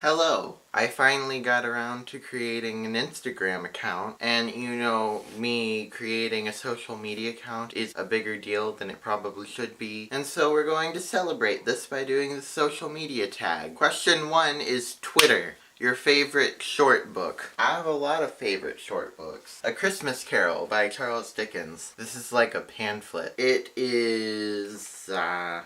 Hello! I finally got around to creating an Instagram account, and you know, me creating a social media account is a bigger deal than it probably should be, and so we're going to celebrate this by doing the social media tag. Question 1 is Twitter. Your favorite short book. I have a lot of favorite short books. A Christmas Carol by Charles Dickens. This is like a pamphlet. It is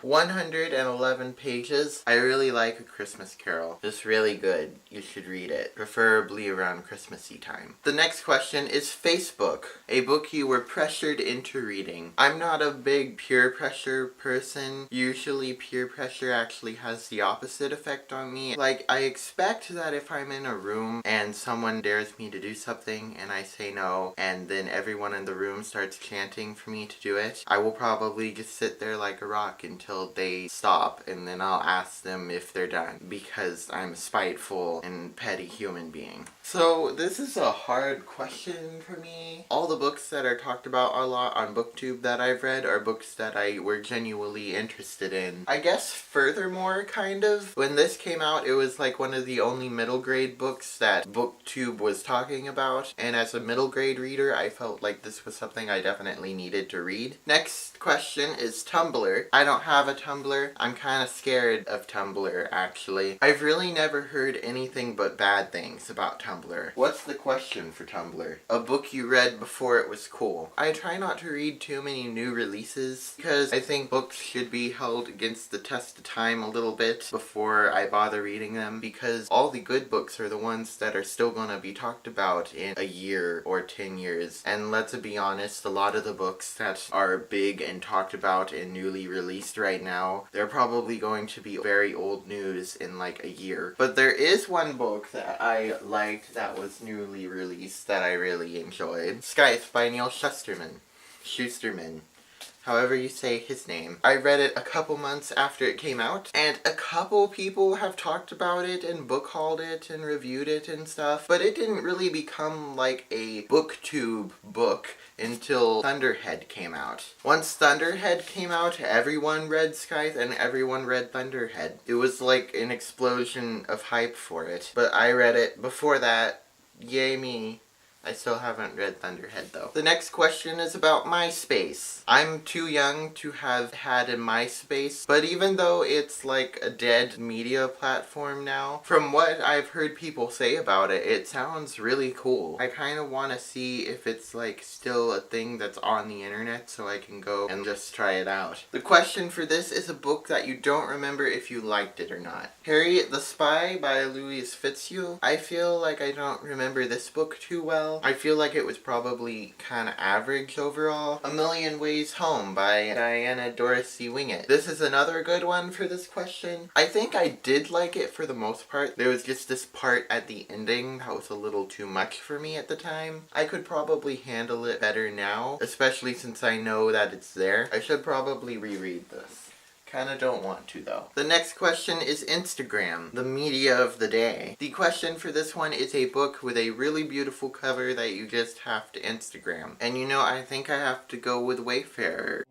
111 pages. I really like A Christmas Carol. It's really good. You should read it. Preferably around Christmassy time. The next question is Facebook. A book you were pressured into reading. I'm not a big peer pressure person. Usually peer pressure actually has the opposite effect on me. Like, I expect that if I'm in a room and someone dares me to do something and I say no, and then everyone in the room starts chanting for me to do it, I will probably just sit there like a rock until they stop, and then I'll ask them if they're done, because I'm a spiteful and petty human being. So this is a hard question for me. All the books that are talked about a lot on BookTube that I've read are books that I were genuinely interested in. I guess furthermore, kind of, when this came out, it was like one of the only middle grade books that BookTube was talking about, and as a middle grade reader, I felt like this was something I definitely needed to read. Next question is Tumbler. I don't have a Tumbler. I'm kind of scared of Tumbler, actually. I've really never heard anything but bad things about Tumbler. What's the question for Tumbler? A book you read before it was cool. I try not to read too many new releases because I think books should be held against the test of time a little bit before I bother reading them, because all the good books are the ones that are still going to be talked about in a year or 10 years. And let's be honest, a lot of the books that are big and talked about and newly released right now, they're probably going to be very old news in like a year. But there is one book that I liked that was newly released that I really enjoyed. Skype by Neil Schusterman. However you say his name. I read it a couple months after it came out, and a couple people have talked about it and book hauled it and reviewed it and stuff, but it didn't really become like a BookTube book until Thunderhead came out. Once Thunderhead came out, everyone read Scythe and everyone read Thunderhead. It was like an explosion of hype for it, but I read it before that. Yay me. I still haven't read Thunderhead though. The next question is about MySpace. I'm too young to have had a MySpace, but even though it's like a dead media platform now, from what I've heard people say about it, it sounds really cool. I kind of want to see if it's like still a thing that's on the internet so I can go and just try it out. The question for this is a book that you don't remember if you liked it or not. Harriet the Spy by Louise Fitzhugh. I feel like I don't remember this book too well. I feel like it was probably kind of average overall. A Million Ways Home by Diana Dorsey Wingett. This is another good one for this question. I think I did like it for the most part. There was just this part at the ending that was a little too much for me at the time. I could probably handle it better now, especially since I know that it's there. I should probably reread this. Kinda don't want to though. The next question is Instagram, the media of the day. The question for this one is a book with a really beautiful cover that you just have to Instagram. And you know, I think I have to go with Wayfarer.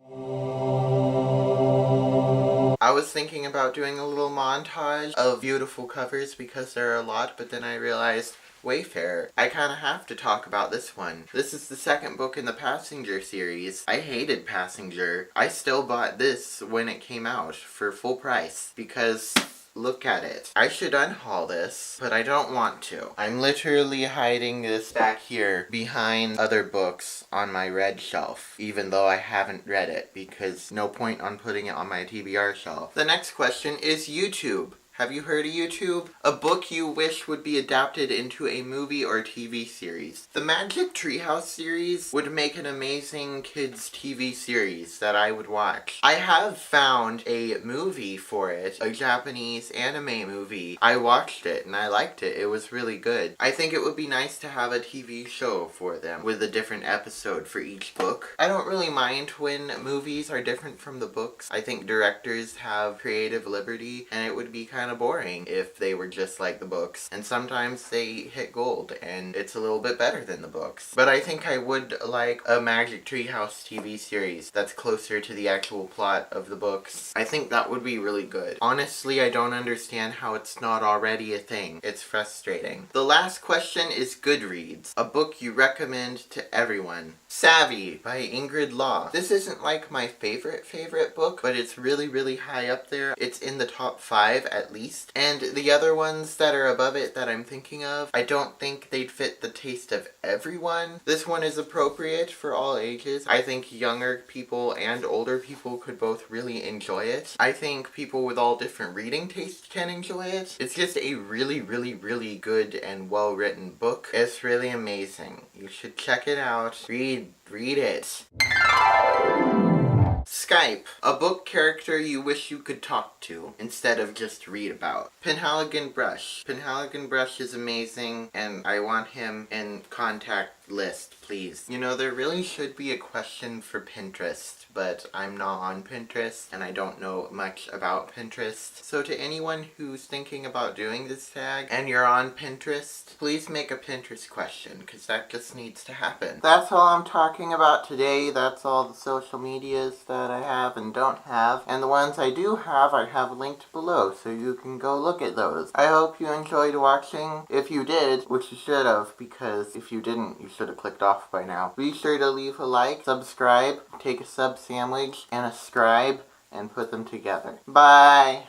I was thinking about doing a little montage of beautiful covers because there are a lot, but then I realized Wayfarer. I kind of have to talk about this one. This is the second book in the Passenger series. I hated Passenger. I still bought this when it came out for full price because look at it. I should unhaul this, but I don't want to. I'm literally hiding this back here behind other books on my red shelf, even though I haven't read it, because no point on putting it on my TBR shelf. The next question is YouTube. Have you heard of YouTube? A book you wish would be adapted into a movie or TV series. The Magic Treehouse series would make an amazing kids TV series that I would watch. I have found a movie for it, a Japanese anime movie. I watched it and I liked it. It was really good. I think it would be nice to have a TV show for them with a different episode for each book. I don't really mind when movies are different from the books. I think directors have creative liberty and it would be kind kind of boring if they were just like the books. And sometimes they hit gold, and it's a little bit better than the books. But I think I would like a Magic Treehouse TV series that's closer to the actual plot of the books. I think that would be really good. Honestly, I don't understand how it's not already a thing. It's frustrating. The last question is Goodreads, a book you recommend to everyone. Savvy by Ingrid Law. This isn't like my favorite book, but it's really high up there. It's in the top 5 at least. And the other ones that are above it that I'm thinking of, I don't think they'd fit the taste of everyone. This one is appropriate for all ages. I think younger people and older people could both really enjoy it. I think people with all different reading tastes can enjoy it. It's just a really good and well-written book. It's really amazing. You should check it out. Read it. Skype, a book character you wish you could talk to instead of just read about. Penhaligon Brush. Penhaligon Brush is amazing, and I want him in contact list, please. You know, there really should be a question for Pinterest, but I'm not on Pinterest, and I don't know much about Pinterest. So to anyone who's thinking about doing this tag, and you're on Pinterest, please make a Pinterest question, because that just needs to happen. That's all I'm talking about today. That's all the social medias that I have and don't have. And the ones I do have, I have linked below, so you can go look at those. I hope you enjoyed watching. If you did, which you should have, because if you didn't, you should have clicked off by now. Be sure to leave a like, subscribe, take a sub sandwich, and a scribe, and put them together. Bye!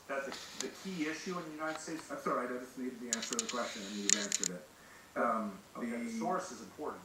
That's the key issue in the United States? That's all right, I just needed the answer to the question, and you've answered it. The source is important.